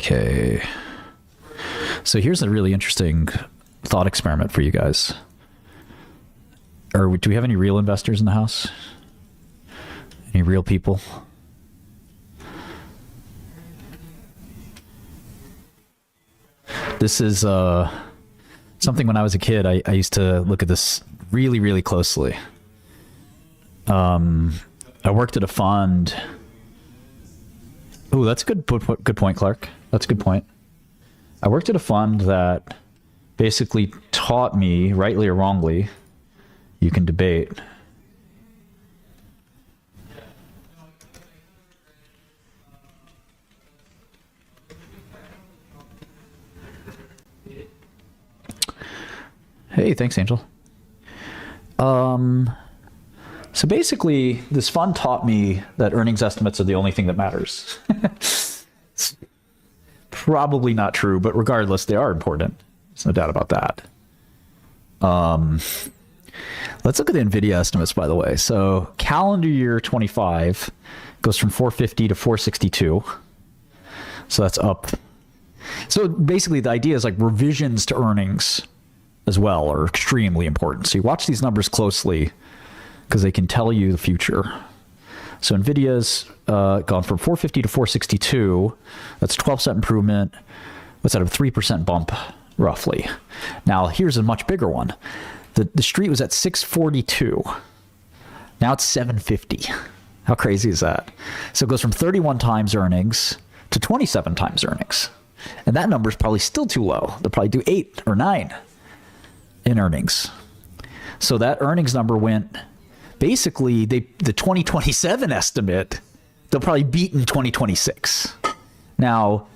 Okay. So here's a really interesting thought experiment for you guys. Or do we have any real investors in the house? Any real people? This is something when I was a kid, I used to look at this really, really closely. I worked at a fund. Oh, that's a good point, Clark. That's a good point. I worked at a fund that basically taught me, rightly or wrongly, you can debate, hey, thanks, Angel. So basically, this fund taught me that earnings estimates are the only thing that matters. It's probably not true, but regardless, they are important. There's no doubt about that. Let's look at the NVIDIA estimates, by the way. So calendar year 25 goes from 450 to 462. So that's up. So basically, the idea is like revisions to earnings as well are extremely important. So you watch these numbers closely because they can tell you the future. So NVIDIA's gone from 450 to 462. That's a 12-cent improvement. What's that, a 3% bump, roughly? Now, here's a much bigger one. The street was at 642. Now it's 750. How crazy is that? So it goes from 31 times earnings to 27 times earnings. And that number is probably still too low. They'll probably do 8 or 9 in earnings. So that earnings number went, basically, the 2027 estimate, they'll probably beat in 2026. Now,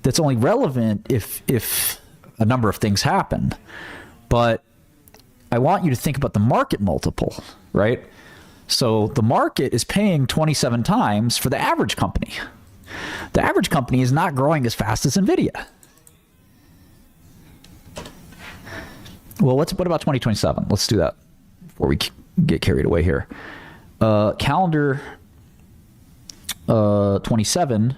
that's only relevant if a number of things happen. But I want you to think about the market multiple, right? So the market is paying 27 times for the average company. The average company is not growing as fast as NVIDIA. Well, what about 2027? Let's do that before we get carried away here. Calendar 27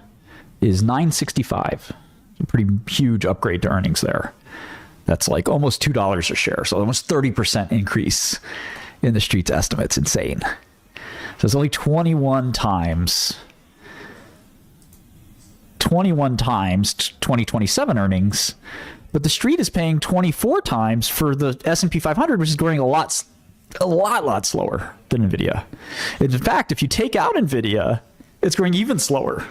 is 965. A pretty huge upgrade to earnings there. That's like almost $2 a share. So almost 30% increase in the street's estimates. Insane. So it's only 21 times 2027 earnings, but the street is paying 24 times for the S&P 500, which is growing a lot slower than NVIDIA. In fact, if you take out NVIDIA, it's growing even slower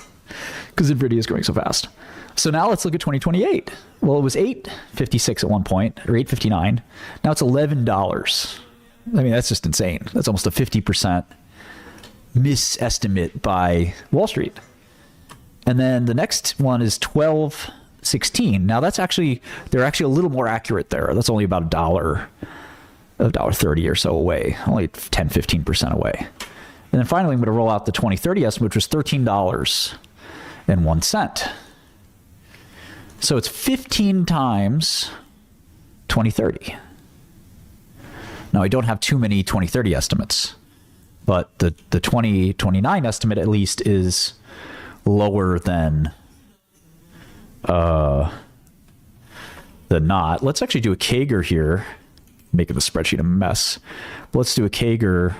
because NVIDIA is growing so fast. So now let's look at 2028. Well, it was $8.56 at one point, or $8.59. Now it's $11. I mean, that's just insane. That's almost a 50% misestimate by Wall Street. And then the next one is $12.16. Now that's actually, they're actually a little more accurate there. That's only about $1.30 or so away, only 10, 15% away. And then finally, I'm going to roll out the 2030 estimate, which was $13.01. So it's 15 times 2030. Now, I don't have too many 2030 estimates, but the 2029 estimate at least is lower than not. Let's actually do a CAGR here, making the spreadsheet a mess. Let's do a CAGR.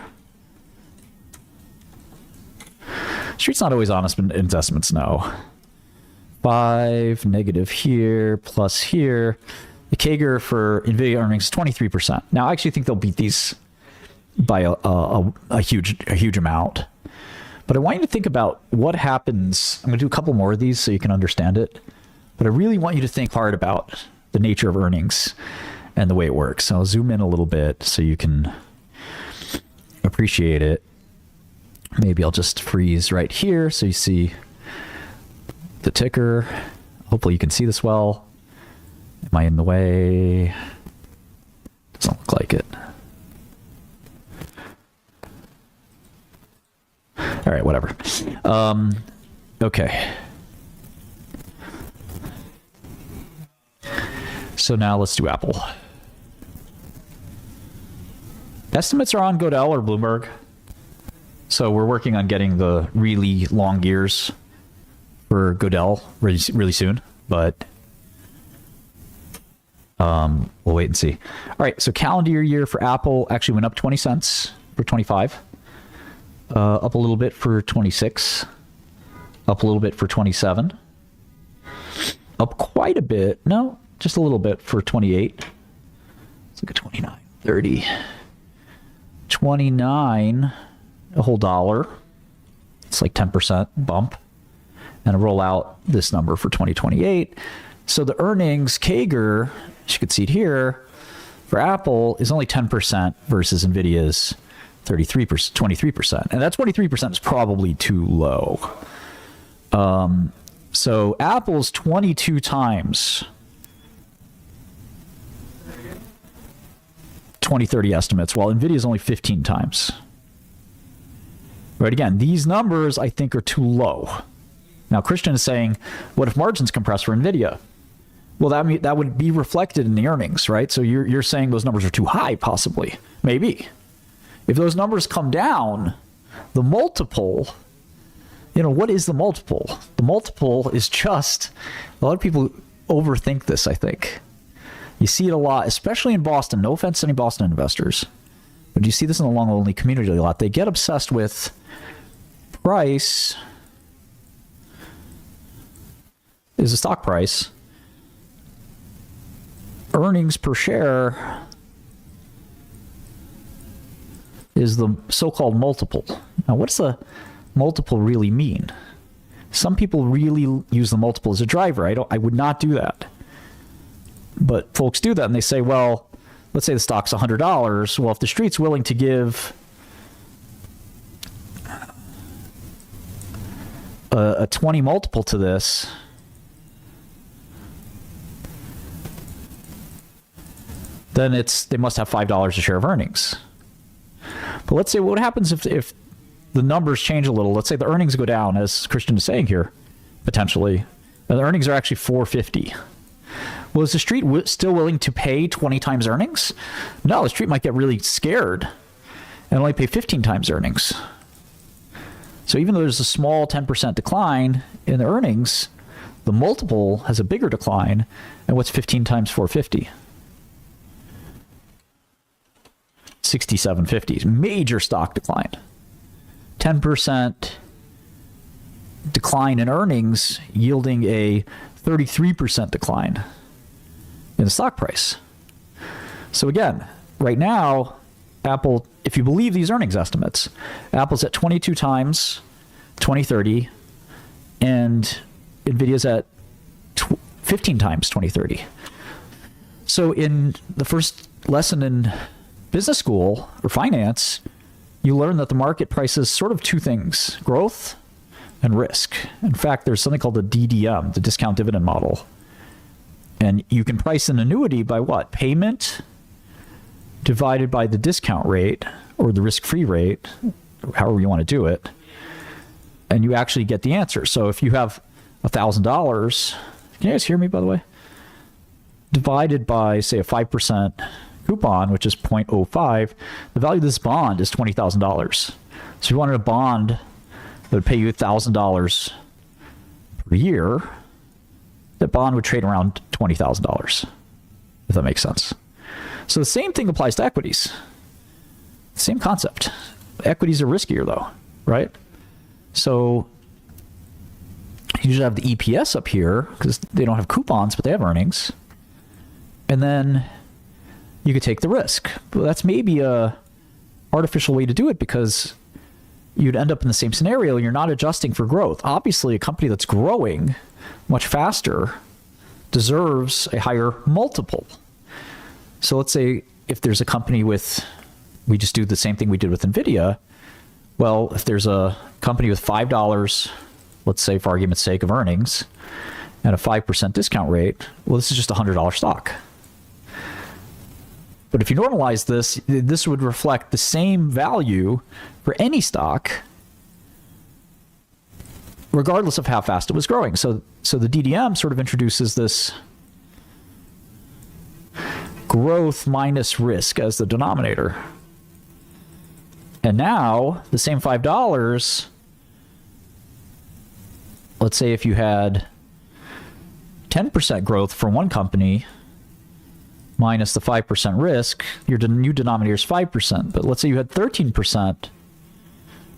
Street's not always honest in its estimates, no. 5 negative here plus here. The CAGR for NVIDIA earnings is 23%. Now, I actually think they'll beat these by a huge amount. But I want you to think about what happens. I'm going to do a couple more of these so you can understand it. But I really want you to think hard about the nature of earnings and the way it works. So I'll zoom in a little bit so you can appreciate it. Maybe I'll just freeze right here so you see the ticker. Hopefully you can see this well. Am I in the way? Doesn't look like it. All right, whatever. Okay. So now let's do Apple. Estimates are on Godel or Bloomberg. So we're working on getting the really long years for for Godel really soon, but we'll wait and see. All right, so calendar year for Apple actually went up 20 cents for 25, up a little bit for 26, up a little bit for 27, up quite a bit, no, just a little bit for 28. Let's look at 29, 30, 29, a whole dollar. It's like 10% bump. And I roll out this number for 2028. So the earnings CAGR, as you can see it here, for Apple is only 10% versus NVIDIA's 33%, 23%. And that 23% is probably too low. So Apple's 22 times 2030 estimates, while NVIDIA's only 15 times. Right, again, these numbers I think are too low. Now, Christian is saying, what if margins compress for NVIDIA? Well, that would be reflected in the earnings, right? So you're saying those numbers are too high, possibly. Maybe. If those numbers come down, the multiple, what is the multiple? The multiple is just, a lot of people overthink this, I think. You see it a lot, especially in Boston. No offense to any Boston investors. But you see this in the long-only community a lot. They get obsessed with price is the stock price. Earnings per share is the so-called multiple. Now, what's the multiple really mean? Some people really use the multiple as a driver. I would not do that. But folks do that, and they say, well, let's say the stock's $100. Well, if the street's willing to give a 20 multiple to this, then they must have $5 a share of earnings. But let's say what happens if the numbers change a little. Let's say the earnings go down, as Christian is saying here, potentially. And the earnings are actually $4.50. Well, is the street still willing to pay 20 times earnings? No, the street might get really scared and only pay 15 times earnings. So even though there's a small 10% decline in the earnings, the multiple has a bigger decline. And what's 15 times 450? 67.50. Major stock decline. 10% decline in earnings yielding a 33% decline in the stock price. So again, right now, Apple, if you believe these earnings estimates, Apple's at 22 times 2030, and NVIDIA's at 15 times 2030. So in the first lesson in business school or finance, you learn that the market prices sort of two things: growth and risk. In fact, there's something called the DDM, the discount dividend model. And you can price an annuity by what? Payment divided by the discount rate or the risk-free rate, however you want to do it. And you actually get the answer. So if you have $1,000, can you guys hear me, by the way? Divided by, say, a 5% coupon, which is 0.05, the value of this bond is $20,000. So if you wanted a bond that would pay you $1,000 per year, that bond would trade around $20,000, if that makes sense. So the same thing applies to equities. Same concept. Equities are riskier, though, right? So you should have the EPS up here because they don't have coupons, but they have earnings. And then you could take the risk. But that's maybe a artificial way to do it because you'd end up in the same scenario. You're not adjusting for growth. Obviously, a company that's growing much faster deserves a higher multiple. So let's say if there's a company with, we just do the same thing we did with NVIDIA. Well, if there's a company with $5, let's say for argument's sake, of earnings and a 5% discount rate, well, this is just a $100 stock. But if you normalize this, this would reflect the same value for any stock, regardless of how fast it was growing. So the DDM sort of introduces this growth minus risk as the denominator. And now the same $5 let's say if you had 10% growth for one company minus the 5% risk, your new denominator is 5%. But let's say you had 13%.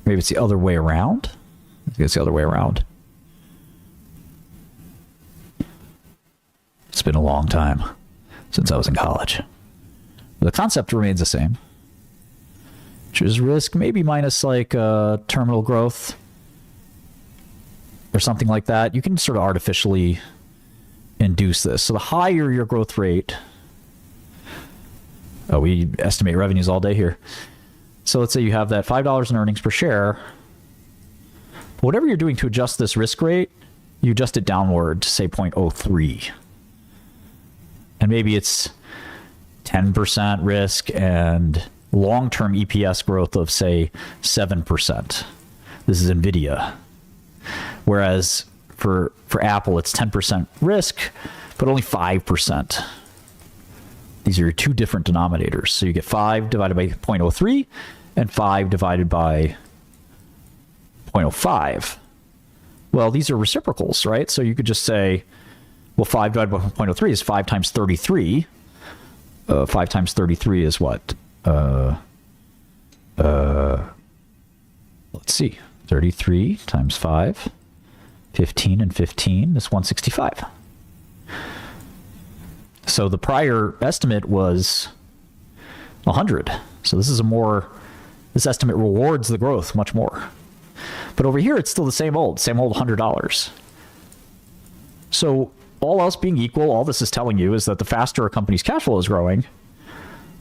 Maybe it's the other way around. I think it's the other way around. It's been a long time since I was in college. But the concept remains the same, which is risk maybe minus like terminal growth or something like that. You can sort of artificially induce this. So the higher your growth rate, we estimate revenues all day here. So let's say you have that $5 in earnings per share. Whatever you're doing to adjust this risk rate, you adjust it downward to say 0.03. And maybe it's 10% risk and long-term EPS growth of, say, 7%. This is NVIDIA. Whereas for Apple, it's 10% risk, but only 5%. These are two different denominators. So you get 5 divided by 0.03 and 5 divided by 0.05. Well, these are reciprocals, right? So you could just say, well, 5 divided by 0.03 is 5 times 33. 5 times 33 is what? Let's see. 33 times 5. 15 and 15 is 165. So the prior estimate was 100. So this estimate rewards the growth much more. But over here, it's still the same old $100. So all else being equal, all this is telling you is that the faster a company's cash flow is growing,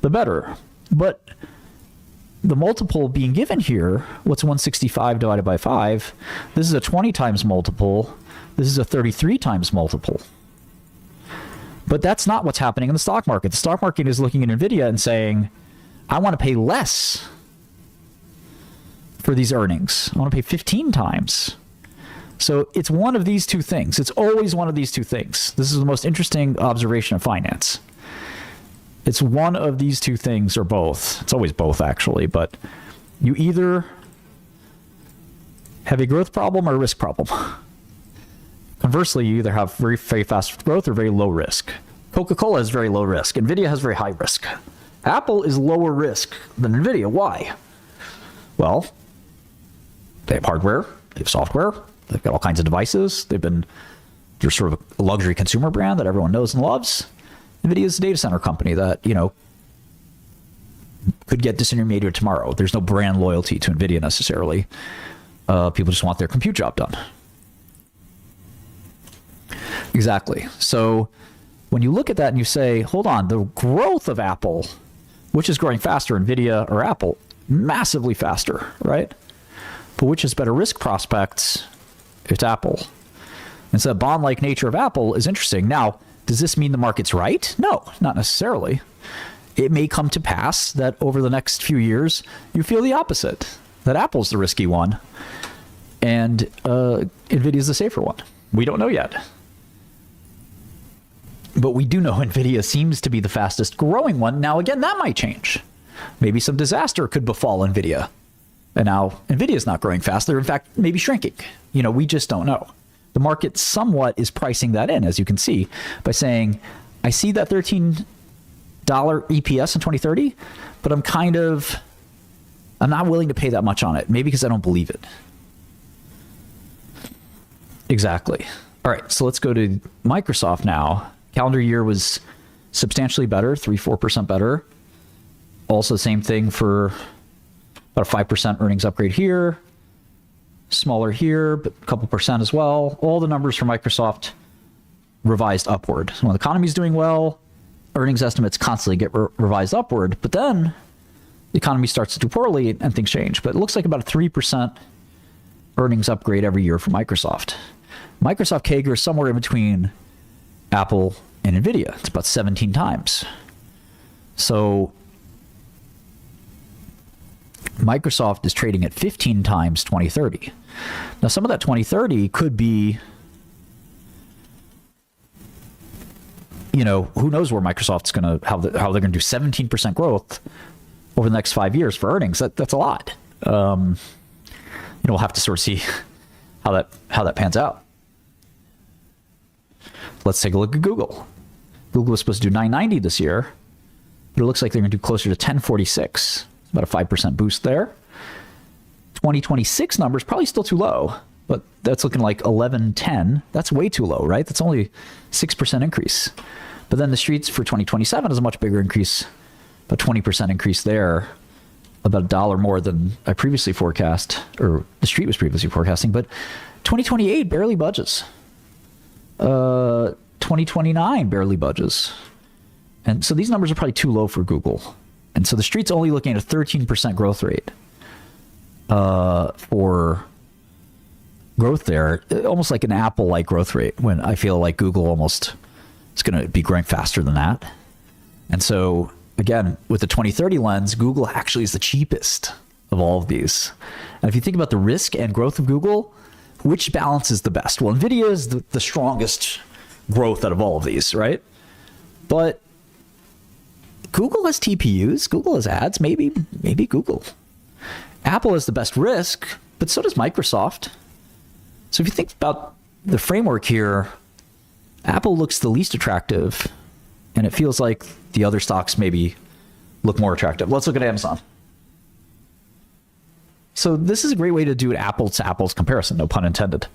the better. But the multiple being given here, what's 165 divided by 5? This is a 20 times multiple. This is a 33 times multiple. But that's not what's happening in the stock market. The stock market is looking at NVIDIA and saying, I want to pay less for these earnings. I want to pay 15 times. So it's one of these two things. It's always one of these two things. This is the most interesting observation of finance. It's one of these two things or both. It's always both, actually. But you either have a growth problem or a risk problem. Conversely, you either have very, very fast growth or very low risk. Coca-Cola has very low risk. NVIDIA has very high risk. Apple is lower risk than NVIDIA. Why? Well, they have hardware, they have software, they've got all kinds of devices. They're sort of a luxury consumer brand that everyone knows and loves. NVIDIA is a data center company that, could get disintermediated tomorrow. There's no brand loyalty to NVIDIA necessarily. People just want their compute job done. Exactly. So when you look at that and you say, hold on, the growth of Apple, which is growing faster, NVIDIA or Apple, massively faster, right? But which has better risk prospects? It's Apple. And so the bond-like nature of Apple is interesting. Now, does this mean the market's right? No, not necessarily. It may come to pass that over the next few years, you feel the opposite, that Apple's the risky one and NVIDIA's the safer one. We don't know yet. But we do know NVIDIA seems to be the fastest growing one. Now, again, that might change. Maybe some disaster could befall NVIDIA. And now NVIDIA is not growing fast. They're, in fact, maybe shrinking. We just don't know. The market somewhat is pricing that in, as you can see, by saying, I see that $13 EPS in 2030, but I'm not willing to pay that much on it. Maybe because I don't believe it. Exactly. All right, so let's go to Microsoft now. Calendar year was substantially better, 3-4% better. Also, same thing for about a 5% earnings upgrade here. Smaller here, but a couple percent as well. All the numbers for Microsoft revised upward. So when the economy is doing well, earnings estimates constantly get revised upward. But then the economy starts to do poorly and things change. But it looks like about a 3% earnings upgrade every year for Microsoft. Microsoft CAGR is somewhere in between Apple and NVIDIA. It's about 17 times. So Microsoft is trading at 15 times 2030. Now, some of that 2030 could be, who knows where Microsoft's going to, how they're going to do 17% growth over the next 5 years for earnings. That's a lot. We'll have to sort of see how that pans out. let's take a look at Google. Google was supposed to do 990 this year, but it looks like they're going to do closer to 1046. About a 5% boost there. 2026 numbers probably still too low, but that's looking like 1110. That's way too low, right? That's only 6% increase. But then the streets for 2027 is a much bigger increase, about 20% increase there, about $1 more than I previously forecast, or the street was previously forecasting. But 2028 barely budges. 2029 barely budges. And so these numbers are probably too low for Google. And so the street's only looking at a 13% growth rate for growth there, almost like an Apple-like growth rate, when I feel like Google almost is going to be growing faster than that. And so, again, with the 2030 lens, Google actually is the cheapest of all of these. And if you think about the risk and growth of Google, which balance is the best? Well, NVIDIA is the strongest growth out of all of these, right? But Google has TPUs, Google has ads, maybe Google. Apple has the best risk, but so does Microsoft. So if you think about the framework here, Apple looks the least attractive, and it feels like the other stocks maybe look more attractive. Let's look at Amazon. So this is a great way to do an apples to apples comparison, no pun intended.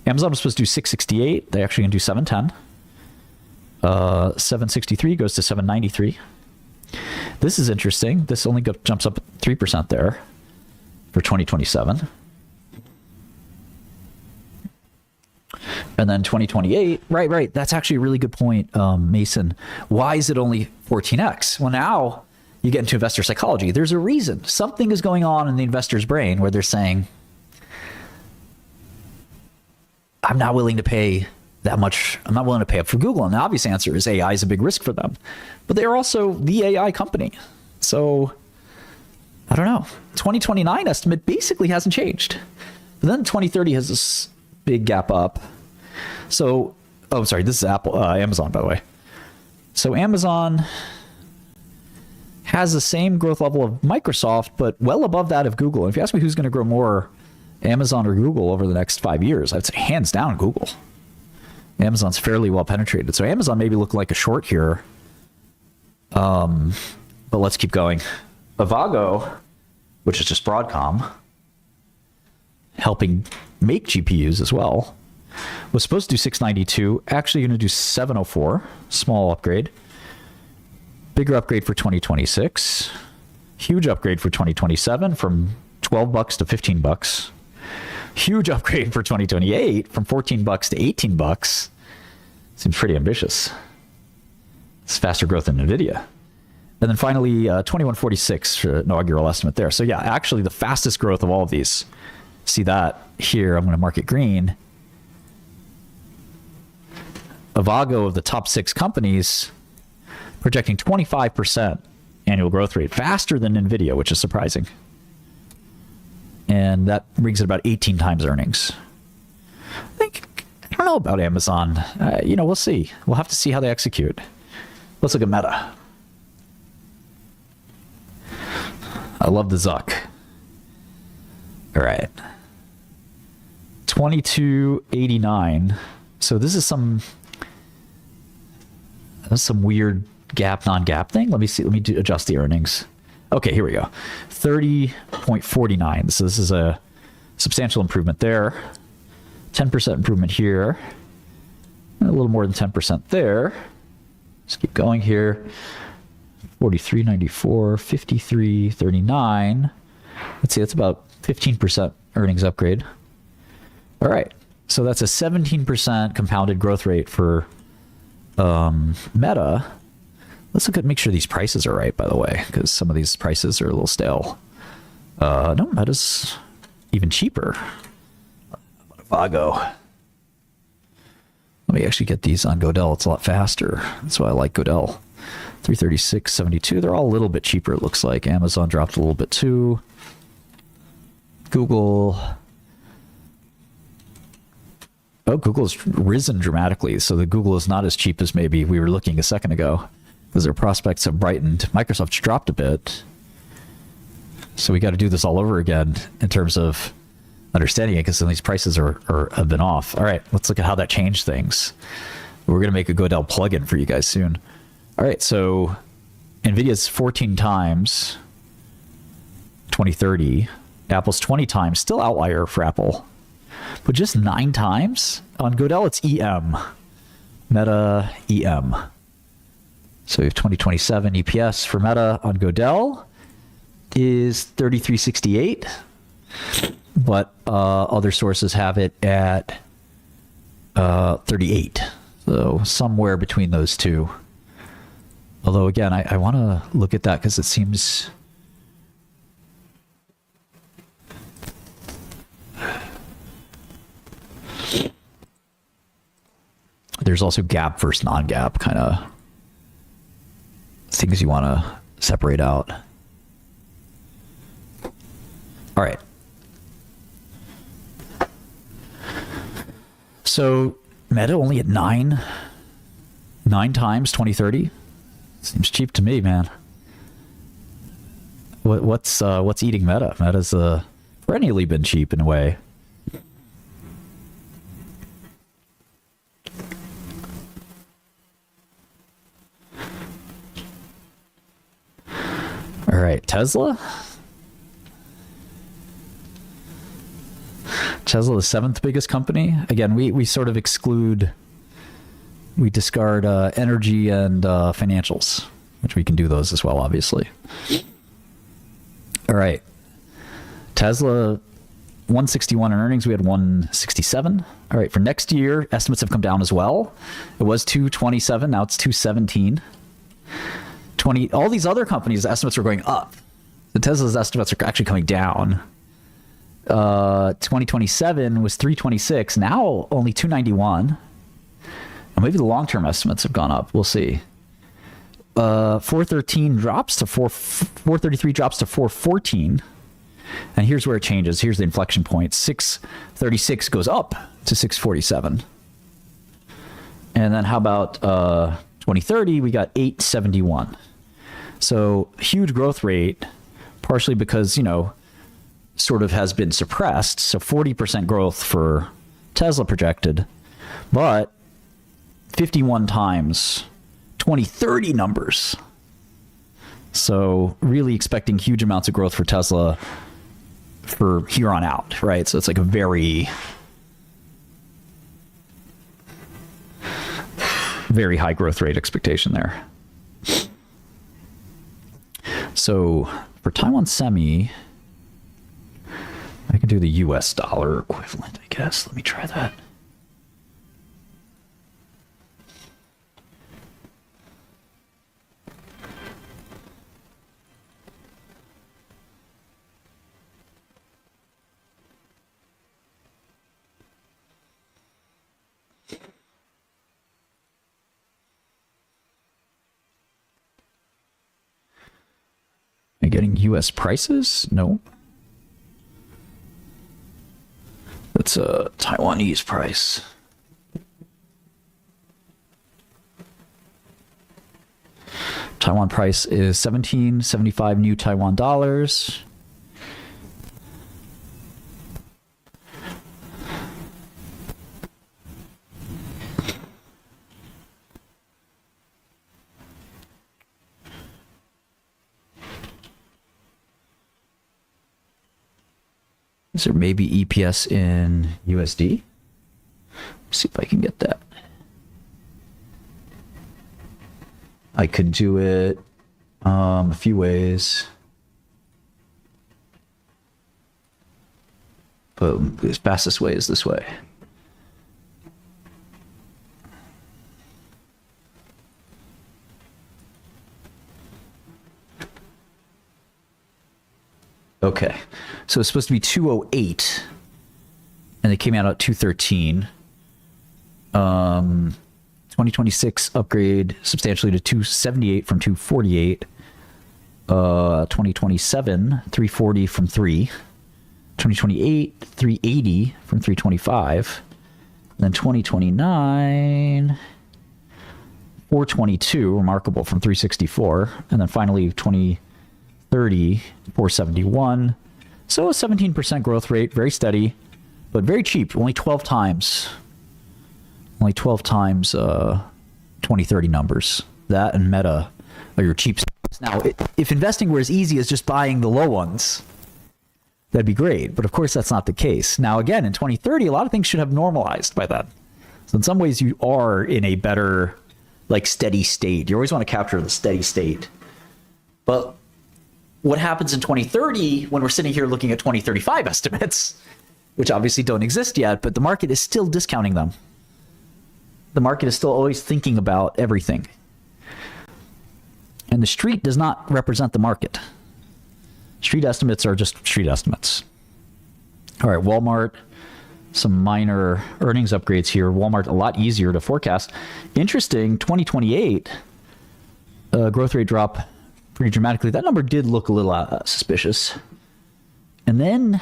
Amazon was supposed to do 668. They actually can do 710. 763 goes to 793. This is interesting. This only jumps up 3% there for 2027. And then 2028, right. That's actually a really good point, Mason. Why is it only 14x? Well, now you get into investor psychology. There's a reason. Something is going on in the investor's brain where they're saying, I'm not willing to pay that much. I'm not willing to pay up for Google. And the obvious answer is AI is a big risk for them. But they are also the AI company. So I don't know. 2029 estimate basically hasn't changed. But then 2030 has this big gap up. So, oh, sorry, this is Amazon, by the way. So Amazon has the same growth level of Microsoft, but well above that of Google. And if you ask me who's going to grow more, Amazon or Google over the next 5 years, I'd say hands down Google. Amazon's fairly well penetrated. So Amazon maybe look like a short here. But let's keep going. Avago, which is just Broadcom, helping make GPUs as well, was supposed to do 692. Actually going to do 704. Small upgrade. Bigger upgrade for 2026. Huge upgrade for 2027 from $12 to $15. Huge upgrade for 2028 from $14 to $18. Seems pretty ambitious. It's faster growth than NVIDIA. And then finally, 2146 for inaugural estimate there. So yeah, actually the fastest growth of all of these. See that here. I'm going to mark it green. Avago, of the top 6 companies, projecting 25% annual growth rate, faster than NVIDIA, which is surprising. And that brings it about 18 times earnings. I don't know about Amazon. We'll see. We'll have to see how they execute. Let's look at Meta. I love the Zuck. All right. 2289. So this is some weird gap, non-gap thing. Let me see. Let me adjust the earnings. Okay, here we go. 30.49. So this is a substantial improvement there. 10% improvement here. A little more than 10% there. Let's keep going here. 43.94, 53.39. Let's see, that's about 15% earnings upgrade. All right. So that's a 17% compounded growth rate for Meta. Let's make sure these prices are right, by the way, because some of these prices are a little stale. No, Meta's even cheaper. Avago. Let me actually get these on Godel. It's a lot faster. That's why I like Godel. 336.72. They're all a little bit cheaper, it looks like. Amazon dropped a little bit too. Google. Oh, Google's risen dramatically. So the Google is not as cheap as maybe we were looking a second ago, because their prospects have brightened. Microsoft's dropped a bit. So we got to do this all over again in terms of understanding it, because some of these prices have been off. All right, let's look at how that changed things. We're going to make a Godel plugin for you guys soon. All right, so NVIDIA's 14 times 2030. Apple's 20 times, still outlier for Apple. But just 9 times? On Godel, it's EM. Meta EM. So we have 2027 EPS for Meta on Godel is 3368. But other sources have it at 38. So somewhere between those two. Although, again, I want to look at that because it seems... There's also gap versus non-gap kind of things you want to separate out. All right. So Meta only at 9 times 2030. Seems cheap to me, man. What's eating Meta? Meta's perennially been cheap in a way. All right, Tesla. Tesla, the 7th biggest company. Again, we sort of exclude, we discard energy and financials, which we can do those as well, obviously. All right. Tesla, 161 in earnings. We had 167. All right, for next year, estimates have come down as well. It was 227. Now it's 217. All these other companies' estimates are going up. The Tesla's estimates are actually coming down. 2027 was 326. Now only 291. And maybe the long-term estimates have gone up. We'll see. 413 drops to 433 drops to 414. And here's where it changes. Here's the inflection point. 636 goes up to 647. And then how about 2030? We got 871. So huge growth rate, partially because, sort of has been suppressed. So 40% growth for Tesla projected, but 51 times 2030 numbers. So really expecting huge amounts of growth for Tesla for here on out, right? So it's like a very, very high growth rate expectation there. So for Taiwan Semi, I can do the US dollar equivalent, I guess. Let me try that. Am I getting US prices? No. That's a Taiwanese price. Taiwan price is 1775 new Taiwan dollars. Is there maybe EPS in USD? Let's see if I can get that. I could do it a few ways. But the fastest way is this way. Okay, so it's supposed to be 208, and they came out at 213. 2026 upgrade substantially to 278 from 248. 2027, 340 from 3. 2028, 380 from 325. And then 2029, 422, remarkable, from 364. And then finally 2030, 471. So a 17% growth rate, very steady, but very cheap, only 12 times Only 12 times 2030 numbers. That and Meta are your cheap stocks. Now, if investing were as easy as just buying the low ones, that'd be great. But of course, that's not the case. Now, again, in 2030, a lot of things should have normalized by then. So in some ways, you are in a better, like, steady state. You always want to capture the steady state. But what happens in 2030 when we're sitting here looking at 2035 estimates, which obviously don't exist yet, but the market is still discounting them. The market is still always thinking about everything. And the street does not represent the market. Street estimates are just street estimates. All right, Walmart, some minor earnings upgrades here. Walmart, a lot easier to forecast. Interesting, 2028, growth rate drop pretty dramatically. That number did look a little suspicious. And then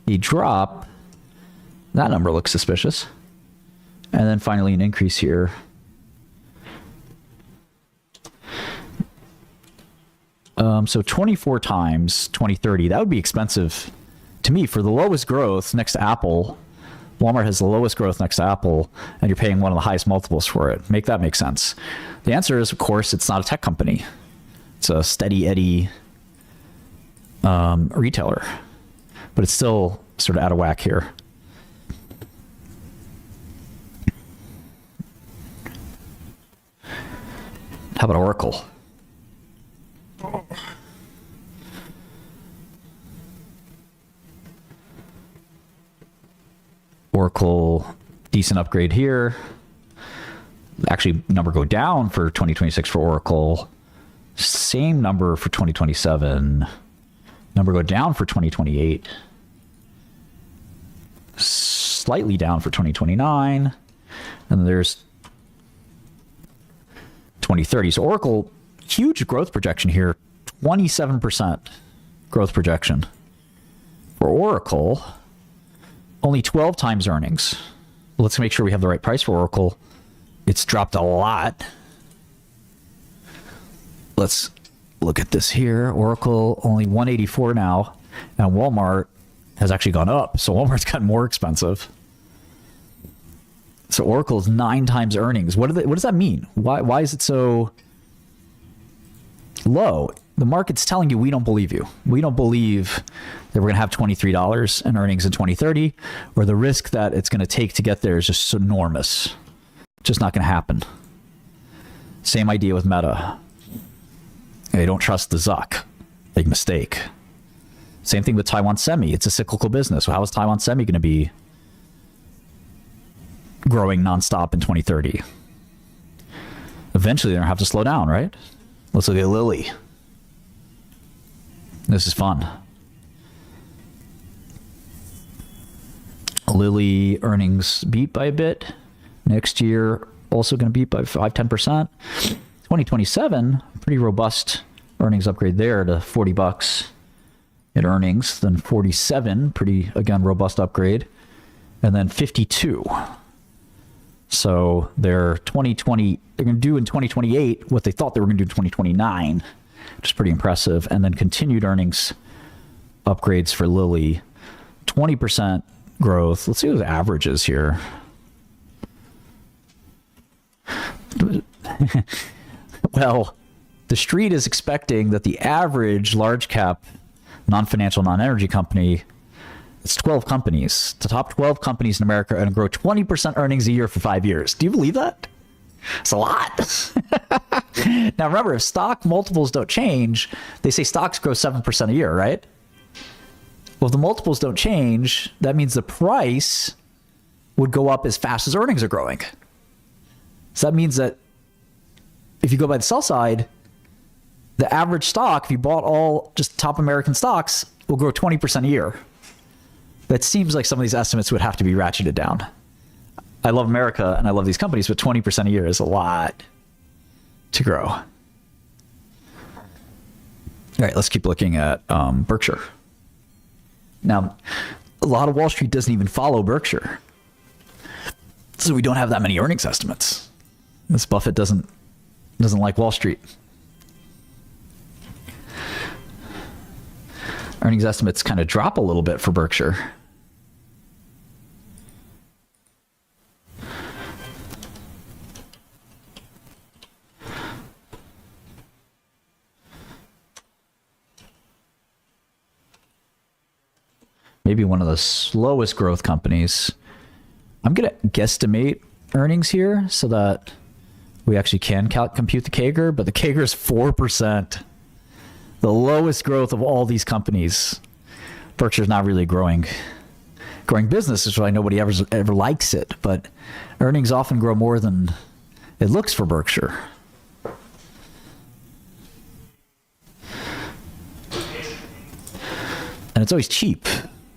a drop. That number looks suspicious. And then finally an increase here. So 24 times 2030, that would be expensive to me for the lowest growth next to Apple. Walmart has the lowest growth next to Apple, and you're paying one of the highest multiples for it. Make that make sense. The answer is, of course, it's not a tech company. It's a steady Eddie retailer, but it's still sort of out of whack here. How about Oracle? Oracle, decent upgrade here. Actually, number go down for 2026 for Oracle. Same number for 2027. Number go down for 2028. Slightly down for 2029. And then there's 2030. So Oracle, huge growth projection here. 27% growth projection. For Oracle, only 12 times earnings. Let's make sure we have the right price for Oracle. It's dropped a lot. Let's look at this here. Oracle only 184 now, and Walmart has actually gone up. So Walmart's gotten more expensive. So Oracle is 9 times earnings. What does that mean? Why is it so low? The market's telling you we don't believe you. We don't believe that we're going to have $23 in earnings in 2030, or the risk that it's going to take to get there is just enormous. Just not going to happen. Same idea with Meta. They don't trust the Zuck. Big mistake. Same thing with Taiwan Semi. It's a cyclical business. So how is Taiwan Semi going to be growing nonstop in 2030? Eventually, they're going to have to slow down, right? Let's look at Lilly. This is fun. Lilly earnings beat by a bit. Next year, also going to beat by 5-10%. 2027, pretty robust earnings upgrade there to $40 in earnings. Then 47, pretty, again, robust upgrade. And then 52. So they're going to do in 2028 what they thought they were going to do in 2029, which is pretty impressive. And then continued earnings upgrades for Lilly, 20% growth. Let's see what the average is here. Well, the street is expecting that the average large cap, non-financial, non-energy company, it's 12 companies. The top 12 companies in America are going to grow 20% earnings a year for 5 years. Do you believe that? It's a lot. Now, remember, if stock multiples don't change, they say stocks grow 7% a year, right? Well, if the multiples don't change, that means the price would go up as fast as earnings are growing. So that means that if you go by the sell side, the average stock, if you bought all just top American stocks, will grow 20% a year. That seems like some of these estimates would have to be ratcheted down. I love America and I love these companies, but 20% a year is a lot to grow. All right, let's keep looking at Berkshire. Now, a lot of Wall Street doesn't even follow Berkshire. So we don't have that many earnings estimates. This Buffett doesn't like Wall Street. Earnings estimates kind of drop a little bit for Berkshire. maybe one of the slowest growth companies. I'm going to guesstimate earnings here so that we actually can compute the CAGR, but the CAGR is 4%. The lowest growth of all these companies. Berkshire's not really growing business, which is why nobody ever likes it, but earnings often grow more than it looks for Berkshire. And it's always cheap.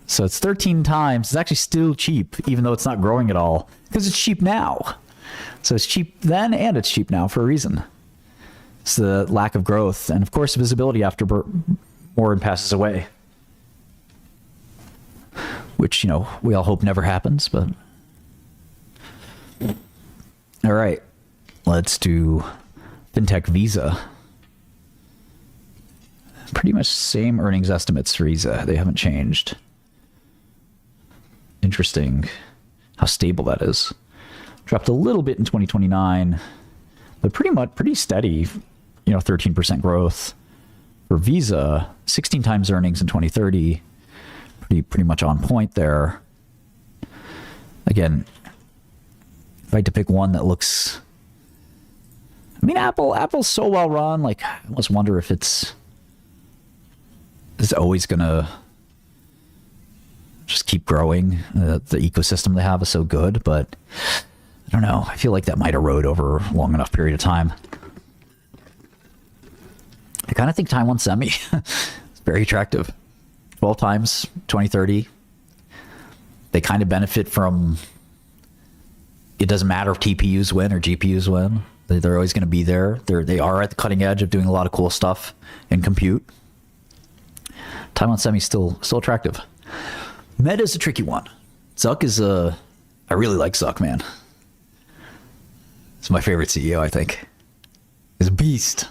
So it's 13 times. It's actually still cheap, even though it's not growing at all, because it's cheap now. So it's cheap then and it's cheap now for a reason. It's the lack of growth. And of course, visibility after Warren passes away, which, we all hope never happens, but. All right, let's do FinTech Visa. Pretty much same earnings estimates for Visa. They haven't changed. Interesting how stable that is. Dropped a little bit in 2029, but pretty steady, 13% growth for Visa, 16 times earnings in 2030. Pretty much on point there. Again, if I had to pick one that looks, Apple's so well run. Like, I almost wonder if it's always gonna just keep growing. The ecosystem they have is so good, but I don't know. I feel like that might erode over a long enough period of time. I kind of think Taiwan Semi is very attractive. 12 times 2030. They kind of benefit from, it doesn't matter if TPUs win or GPUs win. They're always going to be there. They are at the cutting edge of doing a lot of cool stuff in compute. Taiwan Semi is still attractive. Meta is a tricky one. Zuck is I really like Zuck, man. It's my favorite CEO, I think. He's a beast.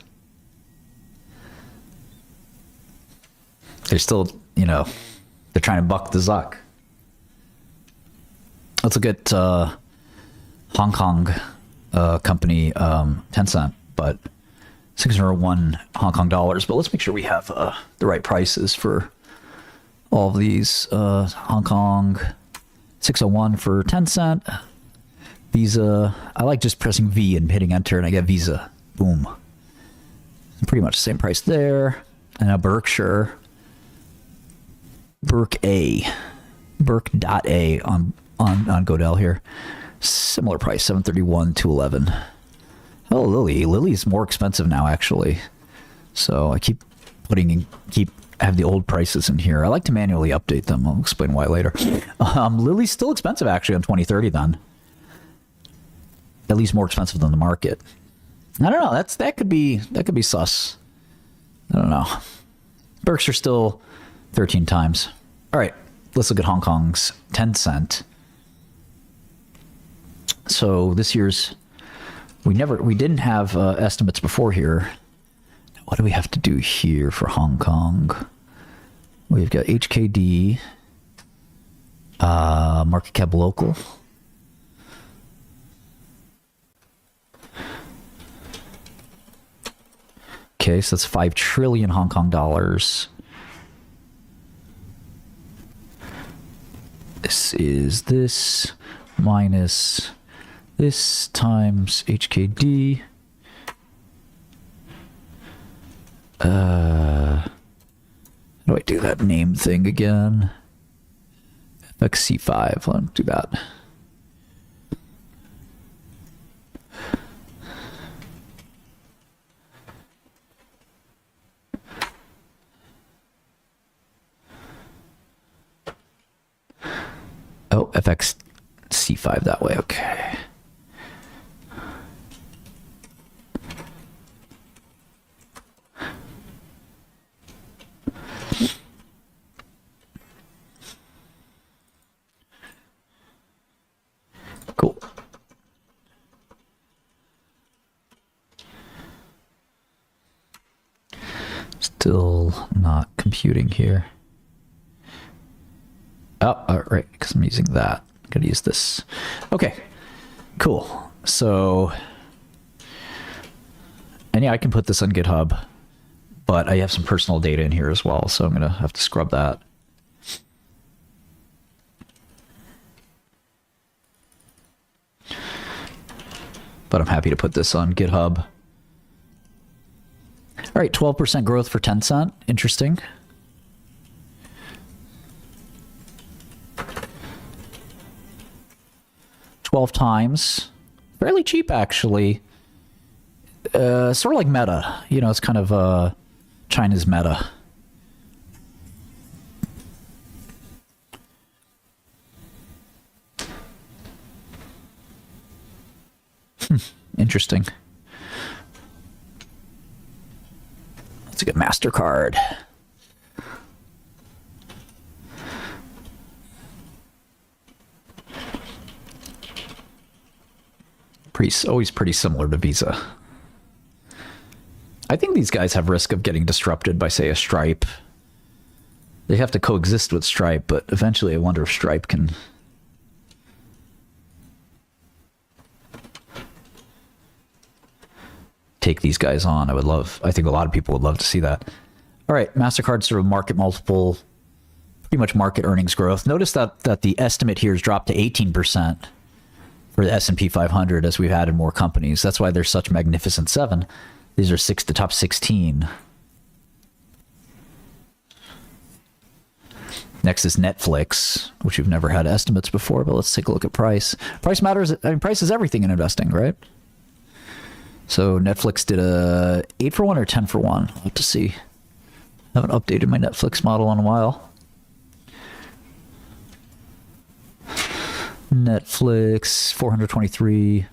They're still, they're trying to buck the Zuck. Let's look at Hong Kong company, Tencent, but 601 Hong Kong dollars. But let's make sure we have the right prices for all of these. Hong Kong, 601 for Tencent. Visa, I like just pressing V and hitting enter and I get Visa. Boom. Pretty much the same price there. And now Berkshire. Berk.A on Godel here. Similar price, 731 to 11. Oh, Lily. Lily's more expensive now, actually. So I have the old prices in here. I like to manually update them. I'll explain why later. Lily's still expensive, actually, on 2030 then. At least more expensive than the market. I don't know. That could be sus. I don't know. Berkshire still 13 times. All right, let's look at Hong Kong's Tencent. So this year's, we didn't have estimates before here. What do we have to do here for Hong Kong? We've got HKD, market cap local. Okay, so that's 5 trillion Hong Kong dollars. This is this minus this times HKD. How do I do that name thing again? FXC5. Let's do that. Oh, FXC5 that way. Okay. Cool. Still not computing here. Oh, all right, because I'm using that. I'm going to use this. Okay, cool. So, and yeah, I can put this on GitHub, but I have some personal data in here as well, so I'm going to have to scrub that. but I'm happy to put this on GitHub. All right, 12% growth for Tencent. Interesting. $12. Fairly cheap, actually. Sort of like Meta. You know, it's kind of China's Meta. Interesting. Let's get MasterCard. Always pretty similar to Visa. I think these guys have risk of getting disrupted by, say, a Stripe. They have to coexist with Stripe, but eventually I wonder if Stripe can... take these guys on. I think a lot of people would love to see that. All right, MasterCard sort of market multiple, pretty much market earnings growth. Notice that the estimate here has dropped to 18% for the S&P 500 as we've added more companies. That's why they're such Magnificent Seven. These are the top 16. Next is Netflix, which we've never had estimates before, but let's take a look at price. Price matters. I mean, price is everything in investing, right? So Netflix did a 8 for 1 or 10 for 1. I'll have to see. I haven't updated my Netflix model in a while. Netflix, 423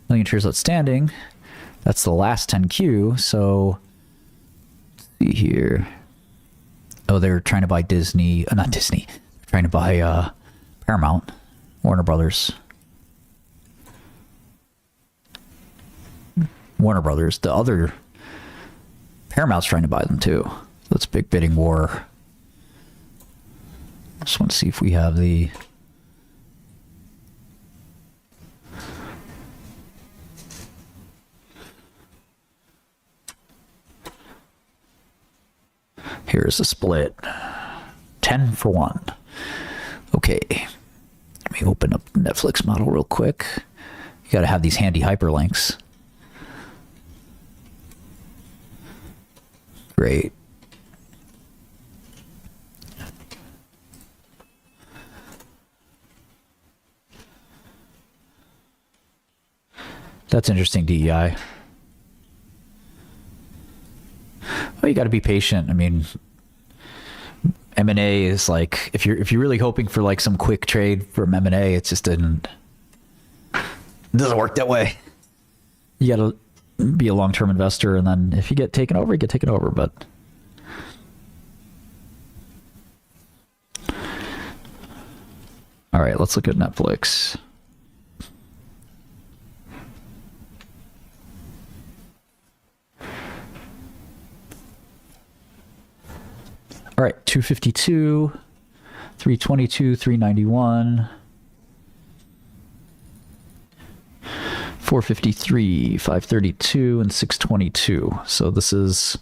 million shares outstanding. That's the last 10Q. So, let's see here. Oh, they're trying to buy Disney. Not Disney. They're trying to buy Paramount, Warner Brothers. Warner Brothers. The other Paramount's trying to buy them too. So it's a big bidding war. Just want to see if we have the... Here's the split. 10 for 1. Okay. Let me open up the Netflix model real quick. You got to have these handy hyperlinks. Great. That's interesting, DEI. Well, you got to be patient. I mean, M&A is like, if you're really hoping for like some quick trade from M&A, it just doesn't work that way. You got to be a long-term investor, and then if you get taken over, you get taken over. But all right, let's look at Netflix. All right, 252, 322, 391, 453, 532, and 622. So this is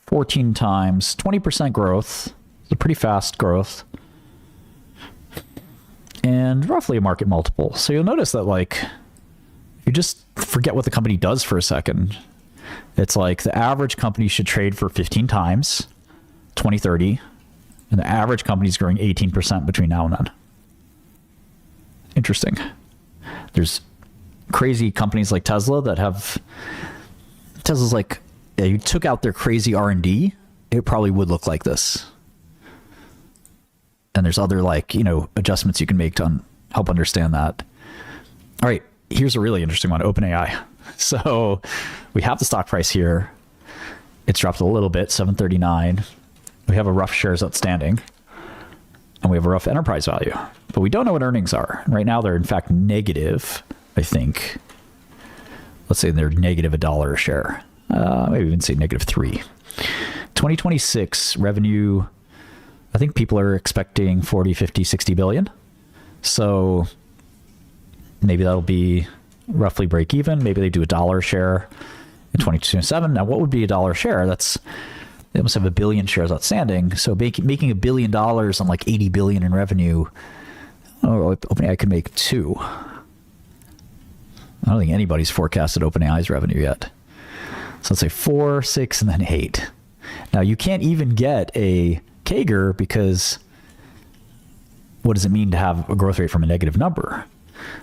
$14 times, 20% growth. It's a pretty fast growth. And roughly a market multiple. So you'll notice that, like, you just forget what the company does for a second. It's like the average company should trade for 15 times 2030, and the average company is growing 18% between now and then. Interesting. There's crazy companies like Tesla that have... Tesla's like, yeah, you took out their crazy R&D, it probably would look like this. And there's other, like, you know, adjustments you can make to help understand that. All right, here's a really interesting one, OpenAI. So we have the stock price here. It's dropped a little bit, 739. We have a rough shares outstanding, and we have a rough enterprise value. But we don't know what earnings are. Right now, they're in fact negative, I think. Let's say they're negative $1 a share. Maybe even say -3. 2026 revenue... I think people are expecting 40, 50, 60 billion. So maybe that'll be roughly break even. Maybe they do $1 a share in 2027. Now, what would be $1 a share? That's They almost have 1 billion shares outstanding. So making $1 billion on like 80 billion in revenue, OpenAI could make 2. I don't think anybody's forecasted OpenAI's revenue yet. So let's say 4, 6, and then 8. Now you can't even get a CAGR because what does it mean to have a growth rate from a negative number?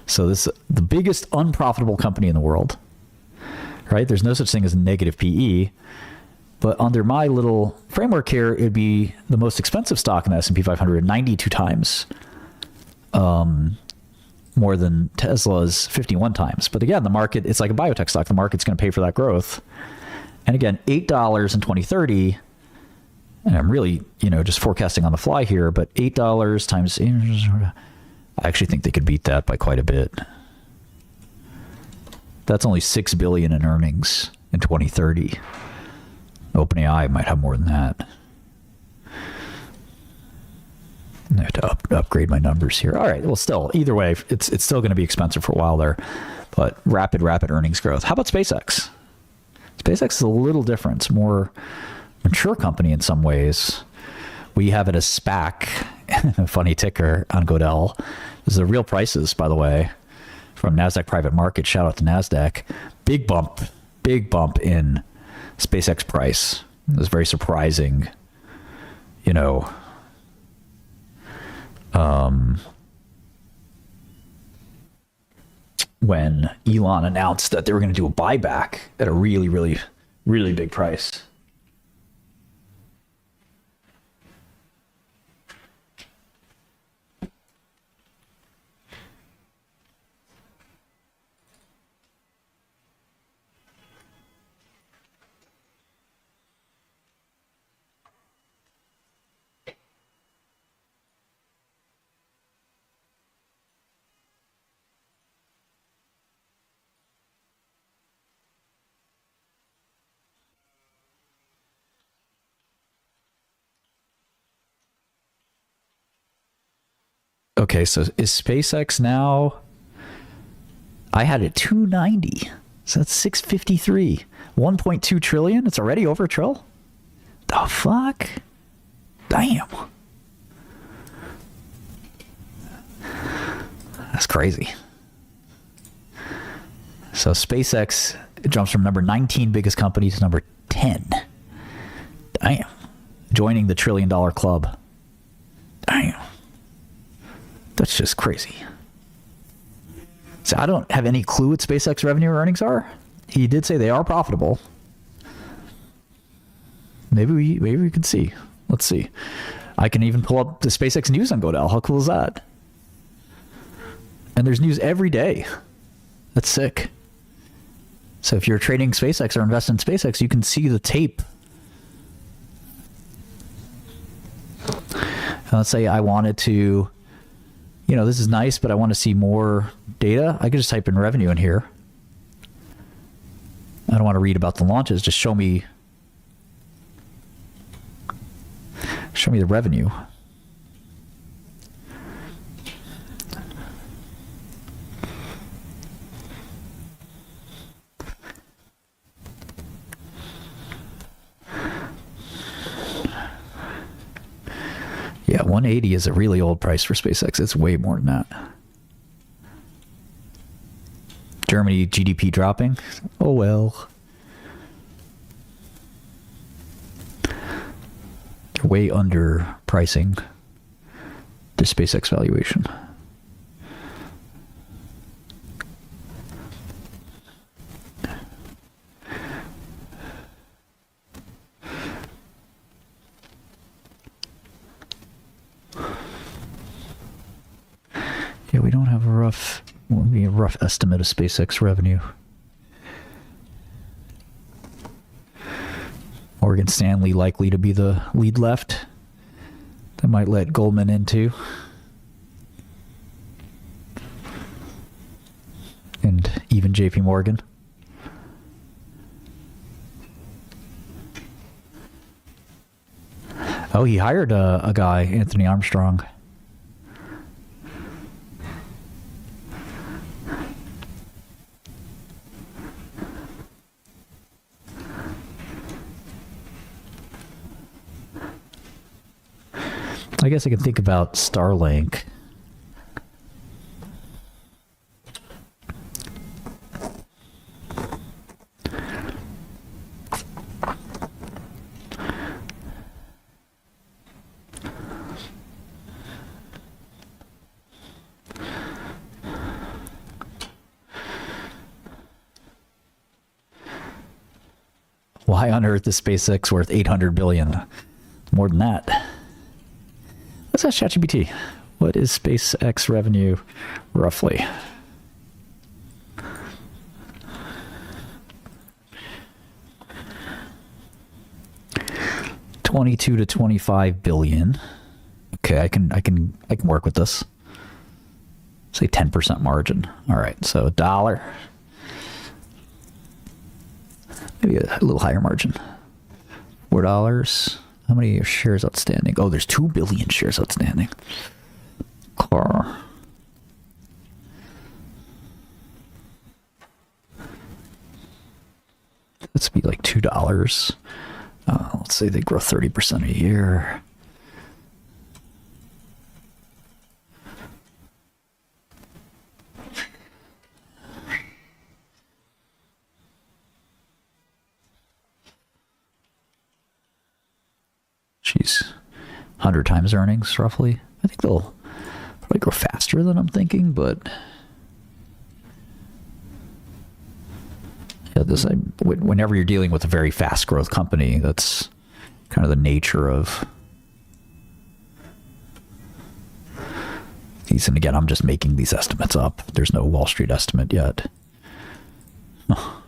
So this is the biggest unprofitable company in the world, right? There's no such thing as negative PE. But under my little framework here, it'd be the most expensive stock in the S&P 500, 92 times more than Tesla's 51 times. But again, the market, it's like a biotech stock. The market's going to pay for that growth. And again, $8 in 2030. And I'm really, just forecasting on the fly here, but $8 times, I actually think they could beat that by quite a bit. That's only $6 billion in earnings in 2030. OpenAI might have more than that. I have to upgrade my numbers here. All right. Well, still, either way, it's still going to be expensive for a while there, but rapid earnings growth. How about SpaceX? SpaceX is a little different. It's a more mature company in some ways. We have it as SPAC, a funny ticker on Godel. This is the real prices, by the way, from NASDAQ Private Market. Shout out to NASDAQ. Big bump in SpaceX price. It was very surprising, when Elon announced that they were going to do a buyback at a really, really, really big price. Okay, so is SpaceX now? I had it 290, so that's 653. 1.2 trillion. It's already over a trill. The fuck? Damn. That's crazy. So SpaceX jumps from number 19 biggest company to number 10. Damn. Joining the $1 trillion club. Damn. That's just crazy. So I don't have any clue what SpaceX revenue or earnings are. He did say they are profitable. Maybe we can see. Let's see. I can even pull up the SpaceX news on Godel. How cool is that? And there's news every day. That's sick. So if you're trading SpaceX or investing in SpaceX, you can see the tape. And let's say I wanted to, this is nice, but I want to see more data. I could just type in revenue in here. I don't want to read about the launches. Just show me the revenue. Yeah, 180 is a really old price for SpaceX. It's way more than that. Germany GDP dropping. Oh well. They're way under pricing the SpaceX valuation. Yeah, we don't have a rough estimate of SpaceX revenue. Morgan Stanley likely to be the lead left. They might let Goldman in too. And even JP Morgan. Oh, he hired a guy, Anthony Armstrong. I guess I can think about Starlink. Why on earth is SpaceX worth 800 billion? More than that. Let's ask ChatGPT. What is SpaceX revenue roughly? $22 to $25 billion. Okay, I can work with this. Say 10% margin. All right, so $1. Maybe a little higher margin. $4. How many shares outstanding? Oh, there's 2 billion shares outstanding. Car. Let's be like $2. Let's say they grow 30% a year. Jeez, 100 times earnings, roughly. I think they'll probably grow faster than I'm thinking, but yeah, whenever you're dealing with a very fast growth company, that's kind of the nature of these. And again, I'm just making these estimates up. There's no Wall Street estimate yet. Oh,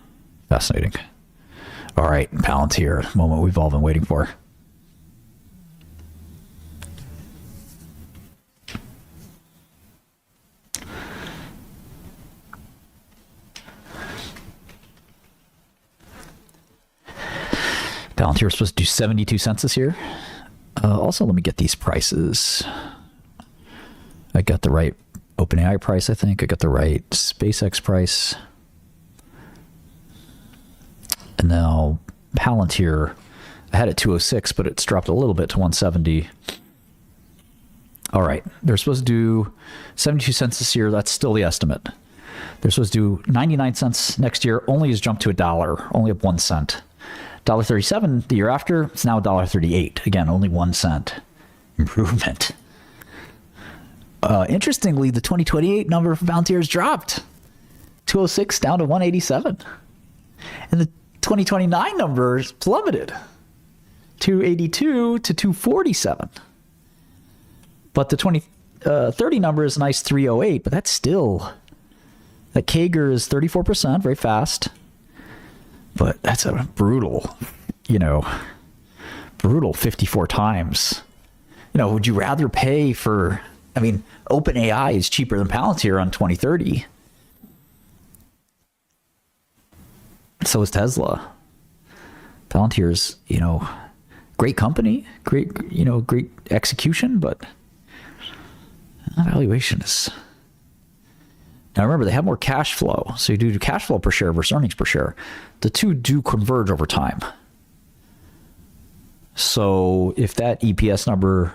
fascinating. All right, Palantir, moment we've all been waiting for. Palantir is supposed to do 72 cents this year. Also, let me get these prices. I got the right OpenAI price, I think. I got the right SpaceX price. And now Palantir, I had it 206, but it's dropped a little bit to 170. All right. They're supposed to do 72 cents this year. That's still the estimate. They're supposed to do 99 cents next year. Only has jumped to $1, only up 1 cent. $1.37 the year after, it's now $1.38. Again, only 1 cent improvement. Interestingly, the 2028 number for Palantir has dropped. 206 down to 187. And the 2029 numbers plummeted. 282 to 247. But the 2030 number is a nice 308, but that's still, that CAGR is 34%, very fast. But that's a brutal, brutal 54 times. Would you rather pay for, OpenAI is cheaper than Palantir on 2030. So is Tesla. Palantir's, great company, great execution, but valuation is... Now remember, they have more cash flow. So you do cash flow per share versus earnings per share. The two do converge over time. So if that EPS number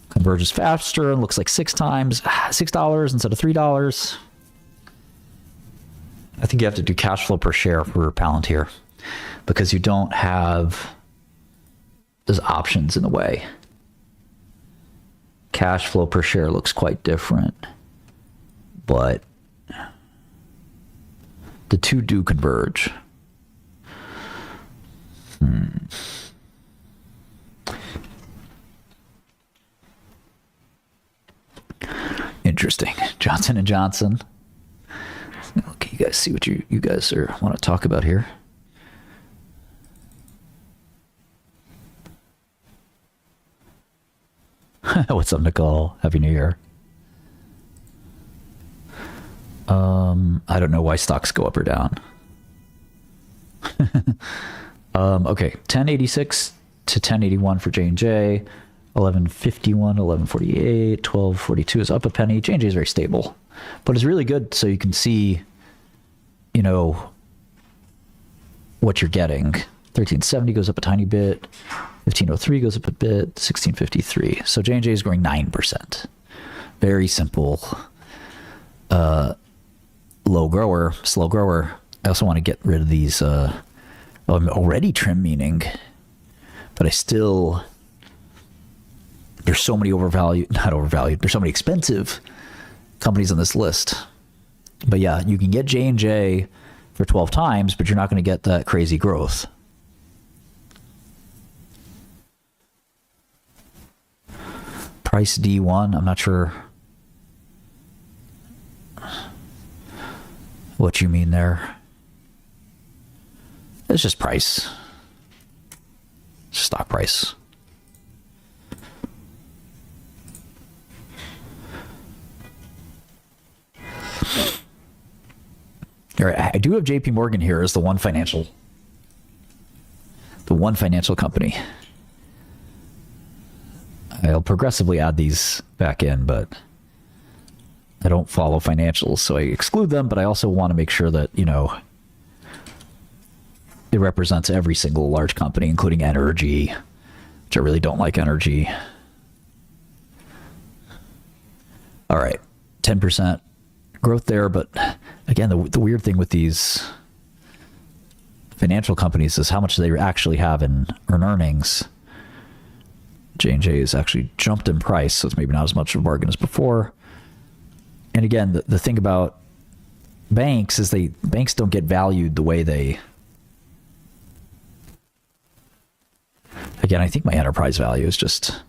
converges faster and looks like $6 instead of $3, I think you have to do cash flow per share for Palantir because you don't have those options in the way. Cash flow per share looks quite different, but the two do converge. Interesting. Johnson and Johnson. Okay, you guys see what you guys want to talk about here. What's up, Nicole? Happy New Year. I don't know why stocks go up or down. Okay, 1086 to 1081 for J&J, 1151, 1148, 1242 is up a penny. J&J is very stable, but it's really good so you can see, what you're getting. 1370 goes up a tiny bit. 1503 goes up a bit, 1653. So J&J is growing 9%. Very simple. Low grower, slow grower. I also want to get rid of these. I'm already trim meaning, but I still. There's so many not overvalued. There's so many expensive companies on this list. But yeah, you can get J&J for 12 times, but you're not going to get that crazy growth. Price D1, I'm not sure what you mean there. It's just price. Stock price. All right, I do have JP Morgan here as the one financial company. I'll progressively add these back in, but I don't follow financials, so I exclude them, but I also want to make sure that, it represents every single large company, including energy, which I really don't like energy. All right, 10% growth there, but again, the weird thing with these financial companies is how much they actually have in earnings. J&J has actually jumped in price, so it's maybe not as much of a bargain as before. And again, the thing about banks is banks don't get valued the way they. Again, I think my enterprise value is just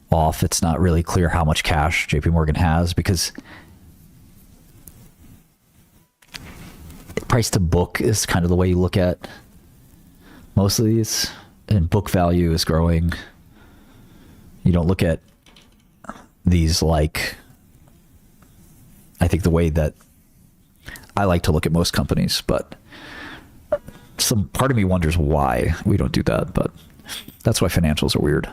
off. It's not really clear how much cash JP Morgan has because price to book is kind of the way you look at most of these, and book value is growing. You don't look at these like, I think the way that I like to look at most companies, but some part of me wonders why we don't do that, but that's why financials are weird.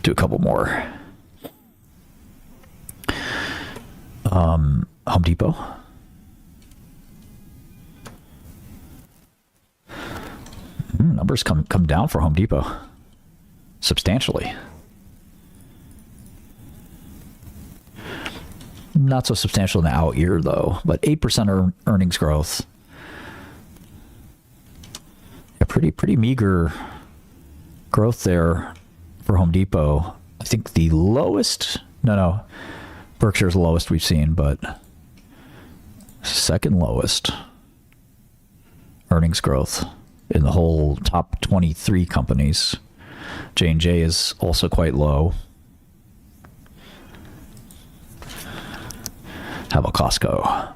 Do a couple more. Home Depot. Numbers come down for Home Depot substantially. Not so substantial in the out year though, but 8% earnings growth. A pretty meager growth there for Home Depot. I think the lowest, Berkshire's the lowest we've seen, but second lowest earnings growth in the whole top 23 companies. J&J is also quite low. How about Costco?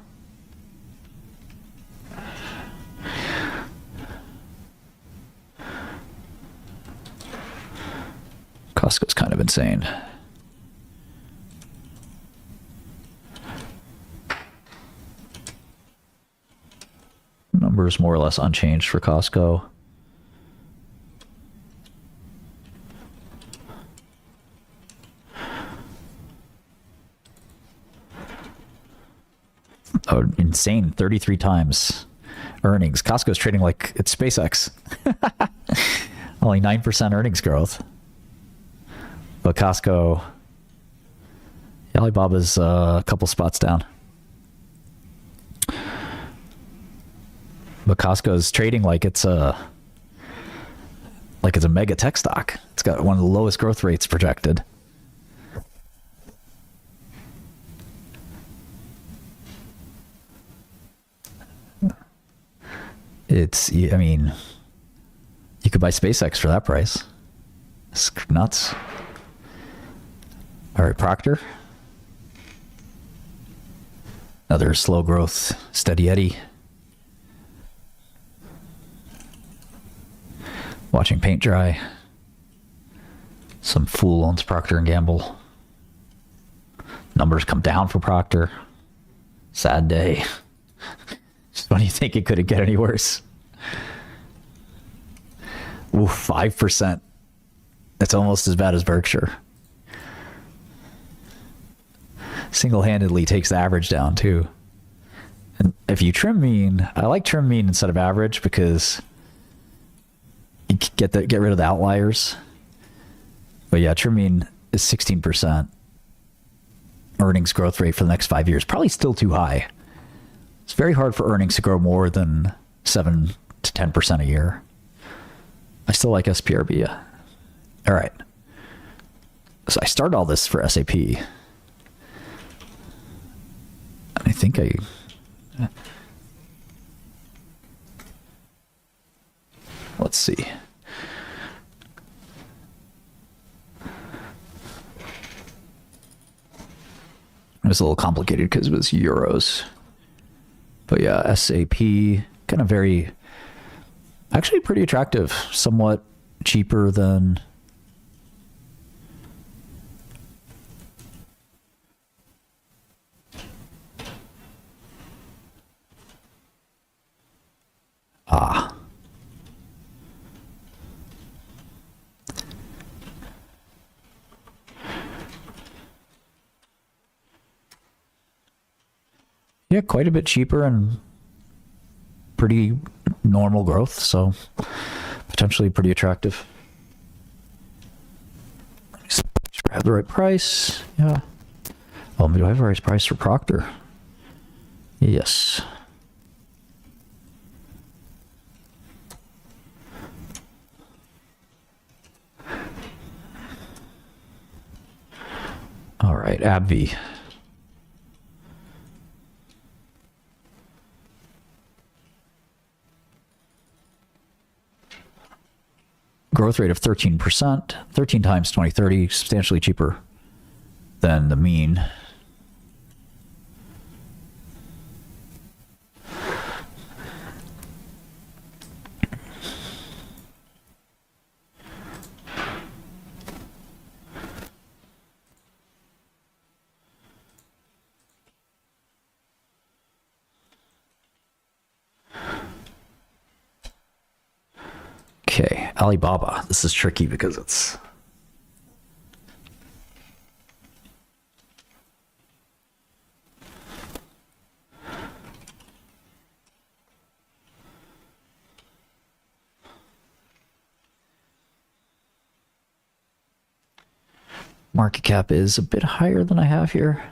Costco's kind of insane. Numbers more or less unchanged for Costco. Oh, insane. 33 times earnings. Costco's trading like it's SpaceX. Only 9% earnings growth. But Costco, Alibaba's a couple spots down. But Costco's trading like it's a mega tech stock. It's got one of the lowest growth rates projected. You could buy SpaceX for that price. It's nuts. All right, Procter. Another slow growth, steady Eddie. Watching paint dry. Some fool owns Procter & Gamble. Numbers come down for Procter. Sad day. Just when you think it couldn't get any worse. Ooh, 5%. That's almost as bad as Berkshire. Single-handedly takes the average down too. And if you trim mean, I like trim mean instead of average because you get rid of the outliers. But yeah, trim mean is 16% earnings growth rate for the next 5 years. Probably still too high. It's very hard for earnings to grow more than 7 to 10% a year. I still like SPRB. All right. So I started all this for SAP. I think let's see. It was a little complicated because it was euros. But yeah, SAP, kind of actually pretty attractive, somewhat cheaper than yeah, quite a bit cheaper and pretty normal growth, so potentially pretty attractive. Just have the right price. Yeah. Oh, do I have the right price for Procter? Yes. All right, AbbVie. Growth rate of 13%, 13 times 2030, substantially cheaper than the mean. Okay, Alibaba. This is tricky because it's market cap is a bit higher than I have here.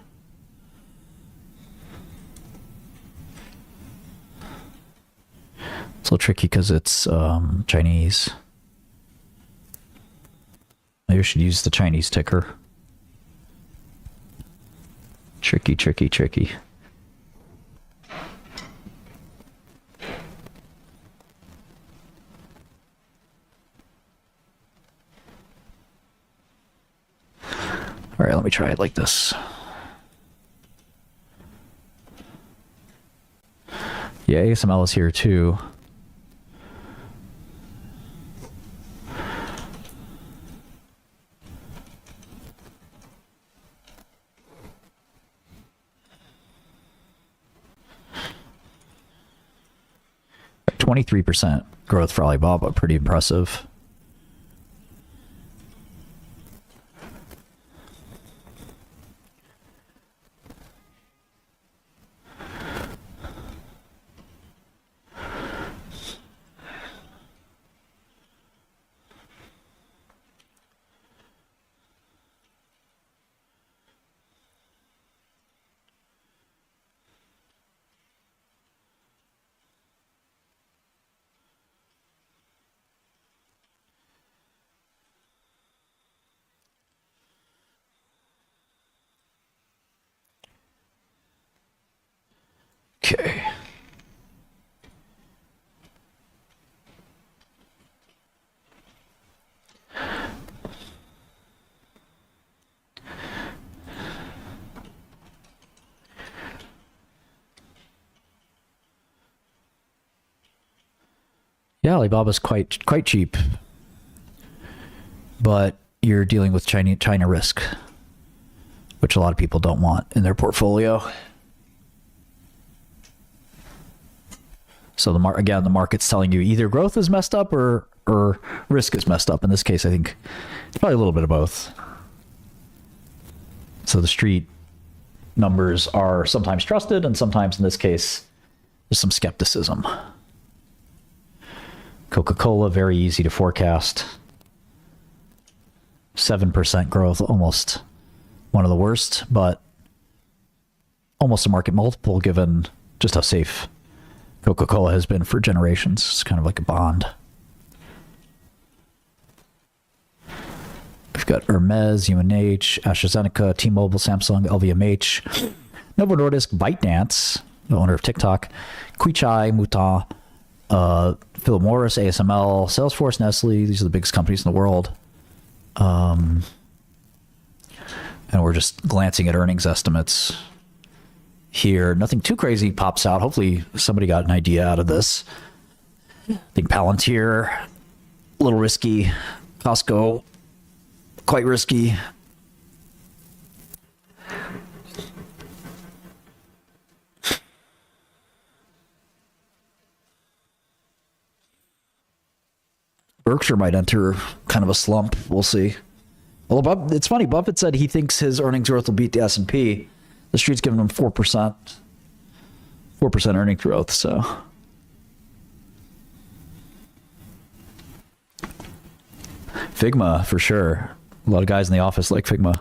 It's a little tricky because it's Chinese. Maybe I should use the Chinese ticker. Tricky, tricky, tricky. All right, let me try it like this. Yeah, ASML is here too. At 23% growth for Alibaba, pretty impressive. Okay. Yeah, Alibaba's quite cheap, but you're dealing with China risk, which a lot of people don't want in their portfolio. So the market's telling you either growth is messed up or risk is messed up. In this case, I think it's probably a little bit of both. So the street numbers are sometimes trusted, and sometimes, in this case, there's some skepticism. Coca-Cola, very easy to forecast. 7% growth, almost one of the worst, but almost a market multiple given just how safe Coca-Cola has been for generations. It's kind of like a bond. We've got Hermes, UNH, AstraZeneca, T-Mobile, Samsung, LVMH, Novo Nordisk, ByteDance, the owner of TikTok, Queechai, Muta, Philip Morris, ASML, Salesforce, Nestle. These are the biggest companies in the world. And we're just glancing at earnings estimates here. Nothing too crazy pops out. Hopefully somebody got an idea out of this. I think Palantir, a little risky. Costco, quite risky. Berkshire might enter kind of a slump. We'll see. Well, it's funny. Buffett said he thinks his earnings growth will beat the S&P. The street's giving him 4%. 4% earnings growth, so. Figma, for sure. A lot of guys in the office like Figma.